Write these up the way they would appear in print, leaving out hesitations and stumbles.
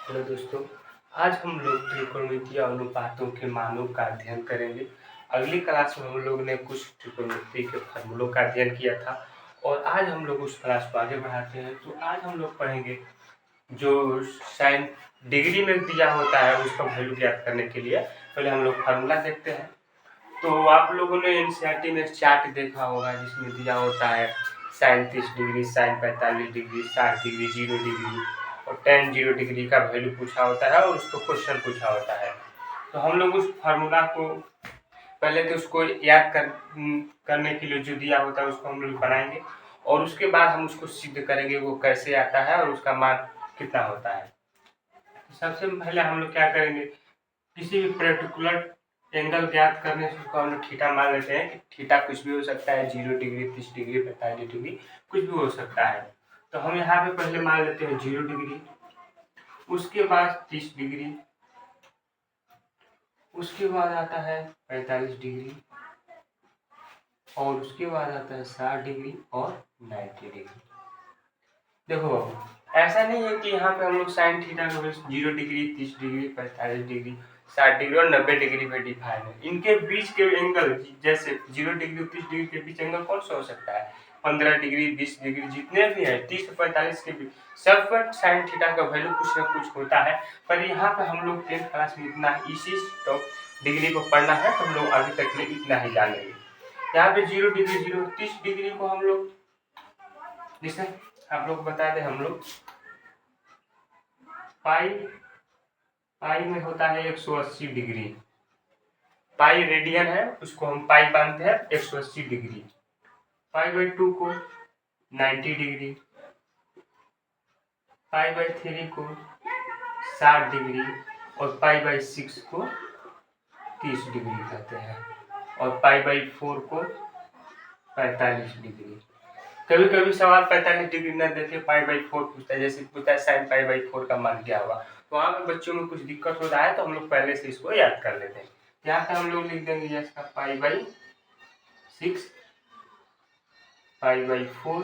Hello दोस्तों, आज हम लोग त्रिकोणमितीय अनुपातों के मानों का अध्ययन करेंगे। अगली क्लास में हम लोग ने कुछ त्रिकोणमिति के फॉर्मूलों का अध्ययन किया था और आज हम लोग उस क्लास को आगे बढ़ाते हैं। तो आज हम लोग पढ़ेंगे जो साइन डिग्री में दिया होता है उसका वैल्यू ज्ञात करने के लिए पहले हम लोग फार्मूला देखते हैं। तो आप लोगों ने एनसीईआरटी में चार्ट देखा होगा जिसमें दिया होता है sine 30 degree, sine 45 degree, 60 degree, 0 degree और tan 0 डिग्री का वैल्यू पूछा होता है और उसको क्वेश्चन पूछा होता है। तो हम लोग उस फार्मूला को पहले तो उसको याद करने के लिए जो दिया होता है उसको हम लोग बनाएंगे और उसके बाद हम उसको सिद्ध करेंगे वो कैसे आता है और उसका मान कितना होता है। तो सबसे पहले हम लोग क्या करेंगे, किसी भी पर्टिकुलर एंगल ज्ञात करने से उसको हम लोग थीटा मान लेते हैं कि थीटा कुछ भी हो सकता है, 0 डिग्री, 30 डिग्री, 45 डिग्री, कुछ भी हो सकता है। तो हम यहाँ पे पहले मान लेते हैं 0 डिग्री, उसके बाद 30 डिग्री, उसके बाद आता है 45 डिग्री और उसके बाद आता है 60 डिग्री और 90 डिग्री। देखो बाबू, ऐसा नहीं है कि यहाँ पे हम लोग साइन थीटा का 0 डिग्री, 30 डिग्री, 45 डिग्री, 60 डिग्री और 90 डिग्री पे डिफाइन है। इनके बीच के एंगल जैसे 0 डिग्री और 30 डिग्री के बीच एंगल कौन सा हो सकता है, 15 डिग्री, 20 डिग्री, जितने भी है 30 से 45 के बीच सब पर साइन थीटा का वैल्यू कुछ ना कुछ होता है। पर यहाँ पे हम लोग 10th क्लास में इतना इसी डिग्री को पढ़ना है तो हम लोग अभी तक में इतना ही जानेंगे। यहाँ पे 0 डिग्री, 0 30 डिग्री को हम लोग जैसे आप लोग बता दें, हम लोग पाई में होता है 180 डिग्री। पाई रेडियन है, उसको हम पाई मानते हैं 180 डिग्री। पाई बाई 2 को 90 डिग्री, पाई बाई 3 को 60 डिग्री और पाई बाई 6 को 30 डिग्री कहते हैं और पाई बाई 4 को 45 डिग्री। कभी कभी सवाल 45 डिग्री न देके पाई बाई 4 पूछता है, जैसे पूछता है साइन पाई बाई 4 का मान क्या होगा। तो वहाँ पे बच्चों में कुछ दिक्कत हो रहा है तो हम लोग पहले से इसको याद कर लेते हैं। यहाँ पे हम लोग लिख देंगे इसका pi by 6, pi by 4,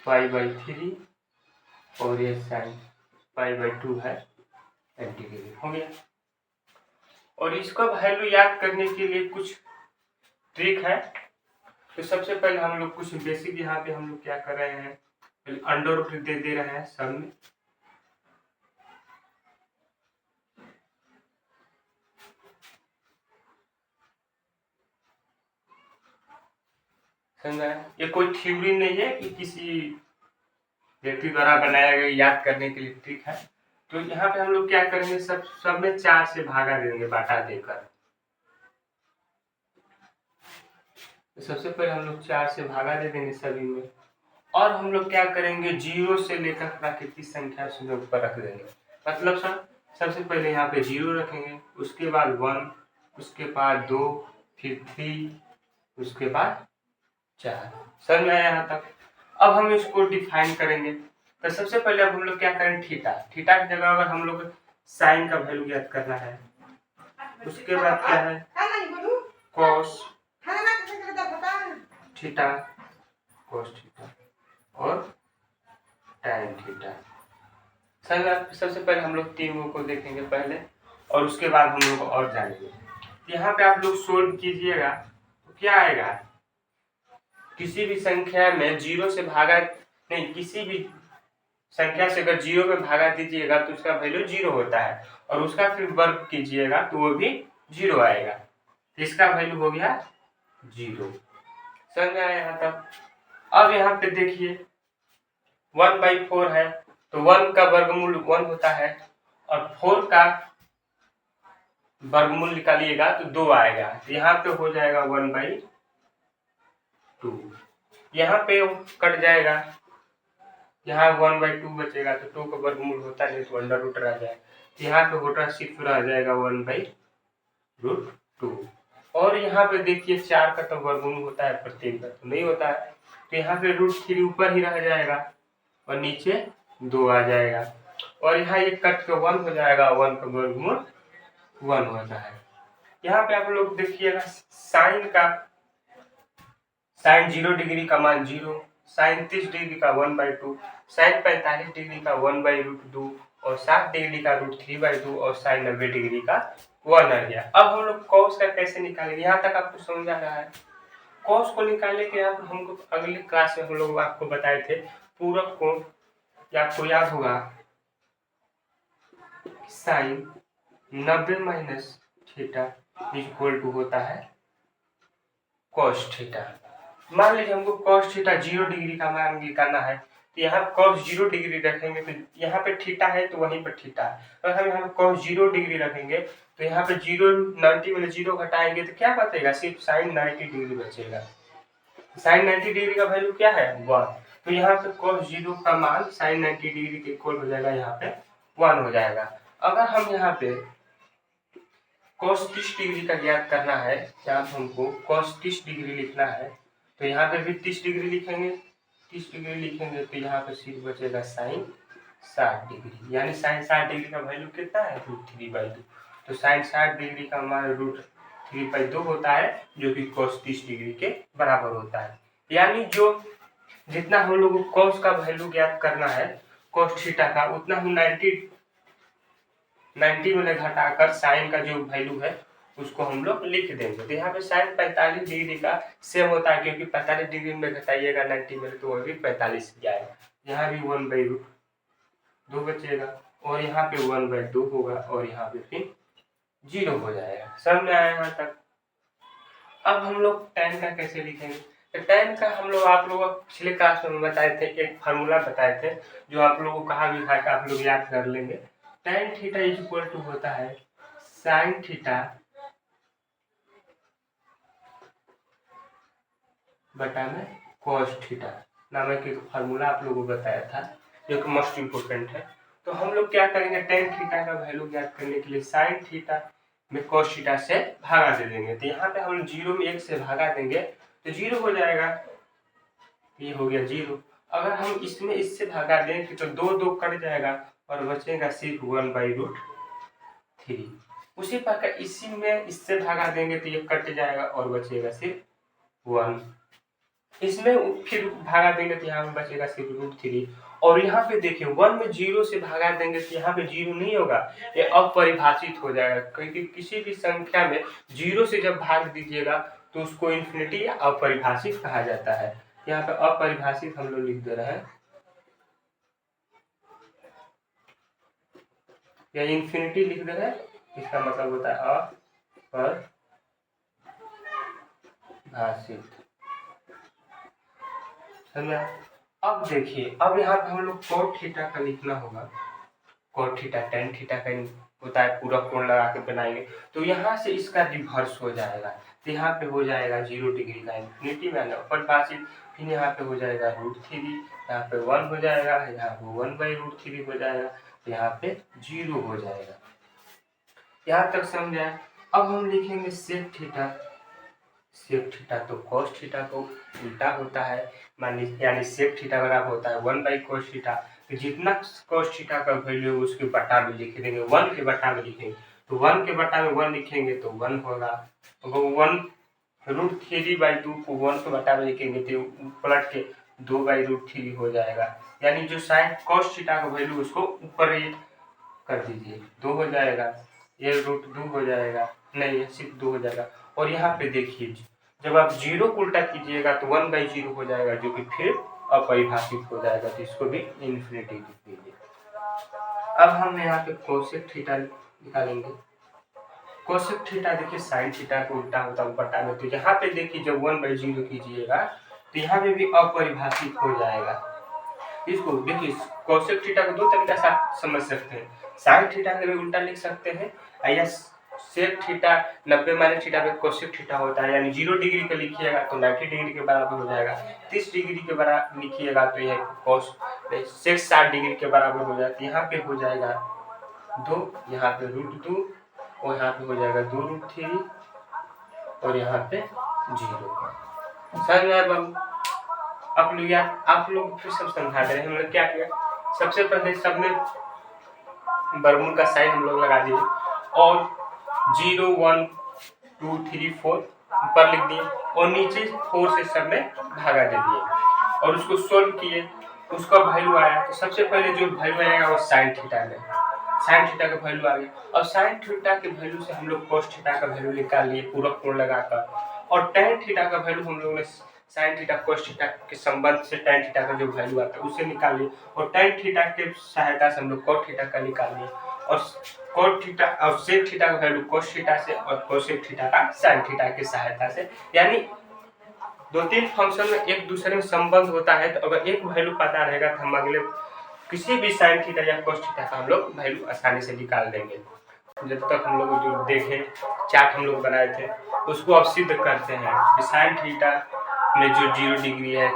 pi by 3 और ये साइन पाई बाई 2 है 90 डिग्री हो गया। और इसका वैल्यू याद करने के लिए कुछ ट्रिक है। तो सबसे पहले हम लोग कुछ बेसिक यहाँ पे हम लोग क्या कर रहे हैं, अंडर रूट दे रहे हैं सब में। समझा? ये कोई थ्योरी नहीं है कि किसी व्यक्ति द्वारा बनाया गया, याद करने के लिए ट्रिक है। तो यहाँ पे हम लोग क्या करेंगे, सब में 4 से भागा देंगे, बांटा देकर। तो सबसे पहले हम लोग 4 से भागा दे देंगे सभी में और हम लोग क्या करेंगे 0 से लेकर प्राकृतिक संख्या से ऊपर रख देंगे। मतलब सबसे पहले यहाँ पे 0 रखेंगे, उसके बाद 1, उसके बाद 2, फिर 3, उसके बाद 4। समझ में आया यहाँ तक? अब हम इसको डिफाइन करेंगे। तो सबसे पहले अब हम लोग क्या करें, थीटा की जगह अगर हम लोग साइन का वैल्यू ज्ञात करना है, उसके बाद क्या है कॉस थीटा, कॉस थीटा और टैन थीटा। सबसे पहले हम लोग तीनों को देखेंगे पहले और उसके बाद हम लोग और जानेंगे। यहाँ पे आप लोग सोल्व कीजिएगा तो क्या आएगा, किसी भी संख्या में 0 से भागा नहीं, किसी भी संख्या से अगर 0 में भागा दीजिएगा तो उसका वैल्यू 0 होता है और उसका फिर वर्ग कीजिएगा तो वो भी 0 आएगा। तो इसका वैल्यू हो गया 0। समझ में आया यहाँ तक? अब यहाँ पे देखिए 1/4 है तो 1 का वर्गमूल 1 होता है और 4 का वर्गमूल निकालिएगा तो 2 आएगा। तो यहाँ पे हो जाएगा 1/2। यहाँ पे कट जाएगा, यहाँ 1/2 बचेगा तो 2 का वर्गमूल होता नहीं तो अंडर रूट रह जाएगा। तो यहाँ पे होता सिर्फ रह जाएगा 1/√2। और यहाँ पे देखिए 4 का तो वर्गमूल होता है पर 3 का तो नहीं होता है। तो यहाँ पे √3 ऊपर ही रह जाएगा और नीचे 2 आ जाएगा और यहाँ ये कट के 1 हो जाएगा, 1 का वर्गमूल 1 होता है। यहाँ पे आप लोग देखिएगा साइन 0 डिग्री का मान 0, साइन 30 डिग्री का 1/2, साइन 45 डिग्री का 1/√2 और 60 डिग्री का √3/2 और साइन 90 डिग्री का 1 आ गया। अब हम लोग कॉस का कैसे निकालेंगे, यहाँ तक आपको समझ आ रहा है। कॉस को निकालने के आप हमको अगली क्लास में हम लोग आपको बताए थे पूरक कोण, या आपको याद होगा sine 90 minus theta equal to होता है कॉस थीटा। मान लीजिए हमको कॉस थीटा 0 डिग्री का मान निकालना है, तो यहाँ कॉस 0 डिग्री रखेंगे तो यहाँ पे थीटा है तो वहीं पर थीटा है। अगर हम यहाँ कॉस 0 डिग्री रखेंगे तो यहाँ पे 90 में 0 घटाएंगे तो क्या बचेगा, सिर्फ साइन 90 डिग्री बचेगा। साइन 90 डिग्री का वैल्यू क्या है 1, तो यहाँ पे cos 0 का मान साइन 90 डिग्री के इक्वल हो जाएगा, यहाँ पे 1 हो जाएगा। अगर हम यहाँ पे cos 30 डिग्री का ज्ञात करना है, या हमको cos 30 डिग्री लिखना है, तो यहाँ पे भी 30 डिग्री लिखेंगे, 30 डिग्री लिखेंगे तो यहाँ पे सिर्फ बचेगा साइन 60 डिग्री, यानी साइन 60 डिग्री का वैल्यू कितना है √3/2, तो साइन 60 डिग्री का मान √3/2 होता है, जो कि cos 30 डिग्री के बराबर होता है। यानी जो जितना हम लोग को cos का वैल्यू ज्ञात करना है cos थीटा का, उतना हम 90 में घटाकर साइन का जो वैल्यू है उसको हम लोग लिख देंगे। तो यहाँ पे साइन 45 डिग्री का सेम होता है, क्योंकि 45 डिग्री में घटाइएगा 90 में तो वह भी 45 ही आएगा। यहाँ भी 1/2 बचेगा और यहाँ पे 1/2 होगा और यहाँ पे फिर 0 हो जाएगा। समझ में आया यहाँ तक। अब हम लोग tan का कैसे लिखेंगे, तो tan का हम लोग आप लोगों को पिछले क्लास में बताए थे, एक फार्मूला बताए थे जो आप लोगों को कहा भी था कि आप लोग याद कर लेंगे। tan थीटा इक्वल टू होता है sin थीटा बटा में cos थीटा नामक एक फार्मूला आप लोगों को बताया था, जो कि मोस्ट इम्पोर्टेंट है। तो हम लोग क्या करेंगे, tan थीटा का वैल्यू ज्ञात करने के लिए sin थीटा में cos थीटा से भागा दे देंगे। तो यहाँ पे हम 0 में 1 से भागा देंगे तो 0 हो जाएगा, ये हो गया 0। अगर हम इसमें इससे भागा देंगे तो 2 कट जाएगा और बचेगा सिर्फ 1/√3। उसी प्रकार इसी में इससे भागा देंगे तो ये कट जाएगा और बचेगा सिर्फ 1। इसमें फिर भागा देंगे तो यहाँ पे बचेगा सिर्फ √3। और यहाँ पे देखिए 1 में 0 से भागा देंगे तो यहाँ पे 0 नहीं होगा, ये अपरिभाषित हो जाएगा, क्योंकि किसी भी संख्या में 0 से जब भाग दीजिएगा तो उसको इन्फिनिटी या अपरिभाषित कहा जाता है। यहाँ पे अपरिभाषित हम लोग लिख दे रहे हैं, या इन्फिनिटी लिख दे रहे हैं, इसका मतलब होता है अपरिभाषित। समझा। अब देखिए, अब यहाँ पे हम लोग cos थीटा का लिखना होगा, cos थीटा tan थीटा का होता है, पूरा कोण लगा के बनाएंगे तो यहाँ से इसका रिवर्स हो जाएगा, तो यहाँ पे हो जाएगा 0 डिग्री का इन्फिनिटी में अपरिभाषित, फिर यहाँ पे हो जाएगा √3, यहाँ पे 1 हो जाएगा, यहाँ पे 1/√3 हो जाएगा, तो यहाँ पे 0 हो जाएगा। यहाँ तक समझ आया। अब हम लिखेंगे सेक थीटा। सेक थीटा तो cos थीटा को उल्टा होता है, मान लीजिए, यानी सेक थीटा बराबर होता है 1/cos थीटा। तो जितना cos थीटा का वैल्यू है उसके बटा में लिख देंगे, 1 के बटा में लिखेंगे, तो 1 के बटा में 1 लिखेंगे तो 1 होगा, तो 1√3/2 को 1 के बटा में लिखेंगे तो पलट के 2/√3 हो जाएगा। यानी जो साइन cos थीटा का वैल्यू उसको ऊपर कर दीजिए, 2 हो जाएगा, ये √2 हो जाएगा, नहीं सिर्फ 2 हो जाएगा। और यहाँ पे देखिए जब आप 0 को उल्टा कीजिएगा तो 1/0 हो जाएगा, जो कि फिर अपरिभाषित हो जाएगा, तो इसको भी इन्फिनिटी लिख दीजिए। अब हम यहाँ पे कोसेक थीटा निकालेंगे। कोसेक थीटा देखिए साइन थीटा को उल्टा होता है बटा में, तो यहाँ पे देखिए जब 1/0 कीजिएगा तो यहाँ पे भी अपरिभाषित हो जाएगा। इसको देखिए कोसेक थीटा को 2 तरीका से समझ सकते हैं, साइन थीटा के भी उल्टा लिख सकते हैं, या सेक थीटा 90 माइनस थीटा पे कोसेक थीटा होता है, यानी 0 डिग्री का लिखिएगा तो 90 डिग्री के बराबर हो जाएगा, 30 डिग्री के बराबर लिखिएगा तो यह कोस सेक 60 डिग्री के बराबर हो जाता है। यहाँ पे हो जाएगा 2, यहाँ पे √2 और यहाँ पे हो जाएगा 2√3 और यहाँ पे 0। समझ में आया बाबू। आप लोग फिर सब समझा दे रहे हैं। हम लोग क्या किया, सबसे पहले सब में बर्मुल का साइन हम लोग लगा दिए और 0 1 2 3 4 ऊपर लिख दिए और नीचे 4 से सब में भागा दे दिए। और उसको सोल्व किए, उसका वैल्यू आया। तो सबसे पहले जो वैल्यू आएगा वो साइन थीटा में, साइन थीटा का वैल्यू आ गया। और साइन थीटा के वैल्यू से हम लोग कोस थीटा का वैल्यू निकाल लिए पूरक कोण लगाकर। और टेन थीटा का वैल्यू हम लोगों ने साइन थीटा कोस थीटा के संबंध से टेन थीटा का जो वैल्यू आता है उसे निकाल लिए। और टेन थीटा के सहायता से हम लोग कोट थीटा का निकाल लिए। और कोट थीटा और सेक थीटा का वैल्यू कोस थीटा से और कोसेक थीटा का साइन थीटा की सहायता से। यानी दो तीन फंक्शन में एक दूसरे में संबंध होता है, तो अगर एक वैल्यू पता रहेगा तो हम अगले किसी भी साइन थीटा या कोस थीटा का हम लोग वैल्यू आसानी से निकाल देंगे। जब तक हम लोग जो देखे चार्ट हम लोग बनाए थे उसको अब सिद्ध करते हैं कि साइन थीटा में जो 0 डिग्री है,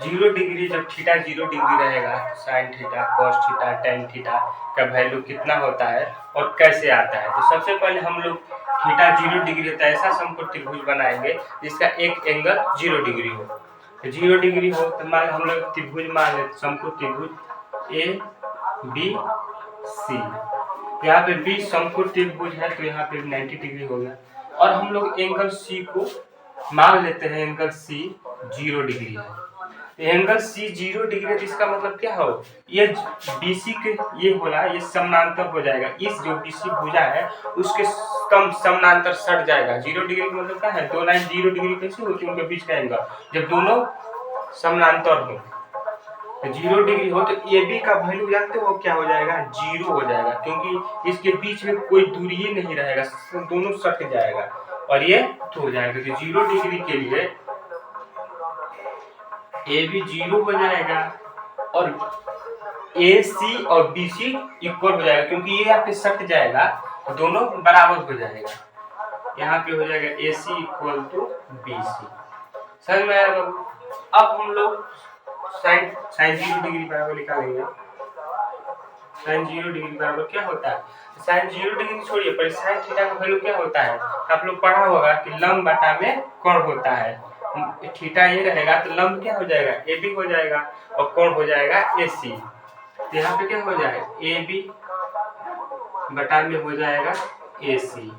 0 डिग्री जब थीटा 0 डिग्री रहेगा तो sine theta cos theta tan theta का वैल्यू कितना होता है और कैसे आता है। तो सबसे पहले हम लोग थीटा 0 डिग्री होता है ऐसा समकोण त्रिभुज बनाएंगे जिसका एक एंगल 0 डिग्री हो। तो 0 डिग्री हो तो मान हम लोग त्रिभुज मान लेते समकोण त्रिभुज ए बी सी। यहाँ पे बी समकोण त्रिभुज है तो यहाँ पे 90 डिग्री हो गया। और हम लोग एंगल सी को मान लेते हैं, एंगल सी 0 डिग्री है। एंगल सी 0 डिग्री, इसका मतलब क्या हो, ये बीसी के ये होला ये समानांतर हो जाएगा। इस जो बीसी भुजा है उसके कम समानांतर सट जाएगा। 0 डिग्री का मतलब क्या है, दो लाइन 0 डिग्री कैसे होती है उनके बीच का एंगल, जब दोनों समानांतर हो। 0 डिग्री हो तो ए बी का वैल्यू जानते हो क्या हो जाएगा, 0 हो जाएगा, क्योंकि इसके बीच में कोई दूरी ही नहीं रहेगा, दोनों सट जाएगा और ये हो जाएगा। तो 0 डिग्री के लिए ए बी 0 हो जाएगा और ए सी और बी सी इक्वल हो जाएगा, क्योंकि ये यहाँ पे सट जाएगा तो दोनों बराबर हो जाएगा। यहाँ पे हो जाएगा ए सी इक्वल टू बी सी। समझ में आया बाबू। अब हम लोग साइन 0 डिग्री बराबर निकालेंगे। साइन 0 डिग्री बराबर क्या होता है, साइन 0 डिग्री छोड़िए, पर साइन थीटा का वैल्यू क्या होता है, आप लोग पढ़ा होगा कि लंब बटा में कोण होता है। थीटा ये रहेगा तो लंब क्या हो जाएगा, ए बी हो जाएगा और कोण हो जाएगा ए सी। तो यहाँ पे क्या हो जाएगा, ए बी बटा में हो जाएगा ए सी।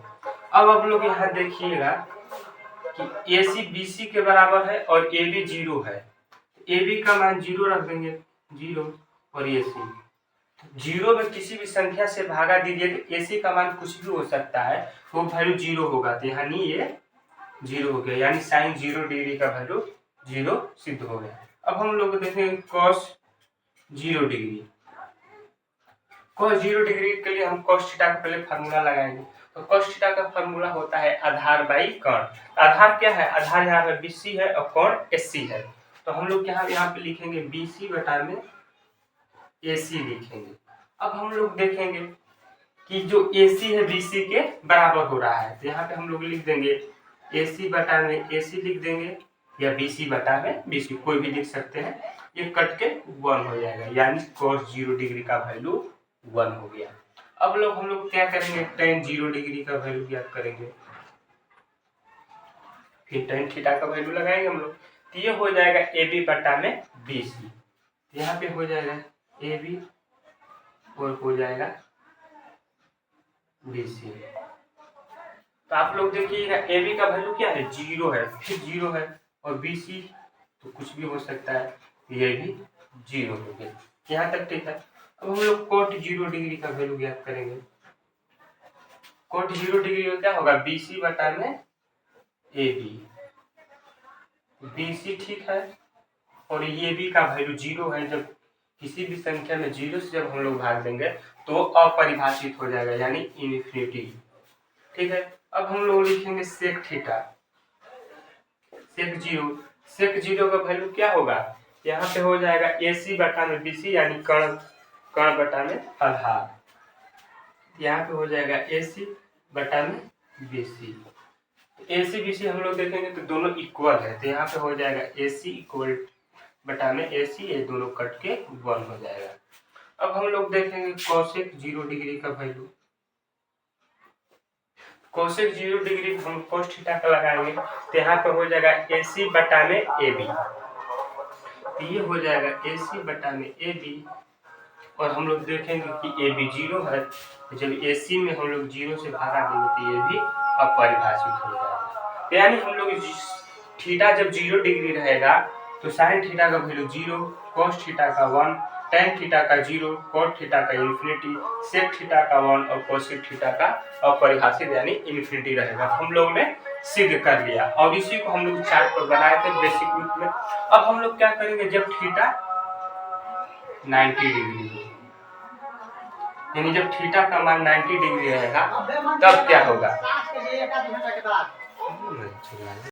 अब आप लोग यहाँ देखिएगा कि ए सी बी सी के बराबर है और ए बी 0 है। ए बी का मान 0 रख देंगे, 0 और ए सी 0 में किसी भी संख्या से भागा दीजिए तो ए सी का मान कुछ भी हो सकता है, वो वैल्यू 0 होगा। तो यानी ये 0 हो गया, यानी साइन 0 डिग्री का वैल्यू 0 सिद्ध हो गया। अब हम लोग देखेंगे कॉस 0 डिग्री। कॉस 0 डिग्री के लिए हम कॉस थीटा का पहले फार्मूला लगाएंगे। तो कॉस थीटा का फार्मूला होता है आधार बाई कोण। आधार क्या है, आधार यहाँ पे बीसी है और कोण एसी है। तो हम लोग यहाँ पे लिखेंगे बीसी बटा में एसी लिखेंगे। अब हम लोग देखेंगे कि जो एसी है बीसी के बराबर हो रहा है, तो यहाँ पे हम लोग लिख देंगे एसी बटा में एसी लिख देंगे या बीसी बटा में बीसी, कोई भी लिख सकते हैं। ये कट के 1 हो जाएगा, यानी cos 0 डिग्री का वैल्यू 1 हो गया। अब लोग हम लोग क्या करेंगे, tan 0 डिग्री का वैल्यू ज्ञात करेंगे, फिर tan थीटा का वैल्यू लगाएंगे हम लोग। तो ये हो जाएगा ए बी बटा में बी सी। यहाँ पे हो जाएगा ए बी और हो जाएगा बी सी। तो आप लोग देखिएगा ए बी का वैल्यू क्या है, 0 है, फिर 0 है, और बी सी तो कुछ भी हो सकता है, ये भी 0 हो गया। यहाँ तक ठीक है। अब हम लोग कोट 0 डिग्री का वैल्यू ज्ञात करेंगे। कोट 0 डिग्री का क्या होगा, बी सी बटा में ए बी। बी सी ठीक है और ये बी का वैल्यू 0 है। जब किसी भी संख्या में 0 से जब हम लोग भाग देंगे तो अपरिभाषित हो जाएगा, यानी इनफिनिटी। ठीक है। अब हम लोग लिखेंगे सेक थीटा, सेक 0। सेक 0 का वैल्यू क्या होगा, यहाँ पे हो जाएगा एसी बटा में बीसी, यानी कर्ण बटा में आधार। यहाँ पे हो जाएगा एसी बटा में बीसी। एसी बीसी हम लोग देखेंगे तो दोनों इक्वल है, तो यहाँ पे हो जाएगा एसी इक्वल बटा में एसी, ये दोनों कट के 1 हो जाएगा। अब हम लोग देखेंगे कोसेक 0 डिग्री का वैल्यू। कोसेक 0 डिग्री हम कोस थीटा का लगाएंगे, तो यहाँ पे हो जाएगा एसी बटा में ए बी। ये हो जाएगा एसी बटा में ए बी, और हम लोग देखेंगे कि ए बी 0 है, तो जब एसी में हम लोग 0 से भागा देंगे तो ये भी अपरिभाषित हो जाएगा। यानी हम लोग थीटा जब 0 डिग्री रहेगा तो साइन थीटा का वैल्यू 0, कॉस थीटा का 1, टेन थीटा का 0, कॉट थीटा का इन्फिनिटी, सेक थीटा का 1 और कोसेक थीटा का अपरिभाषित यानी इन्फिनिटी रहेगा। हम लोग ने सिद्ध कर लिया और इसी को हम लोग चार्ट पर बनाए थे बेसिक रूप में। अब हम लोग क्या करेंगे, जब थीटा 90 डिग्री हो, यानी जब थीटा का मान 90 डिग्री रहेगा तब क्या होगा।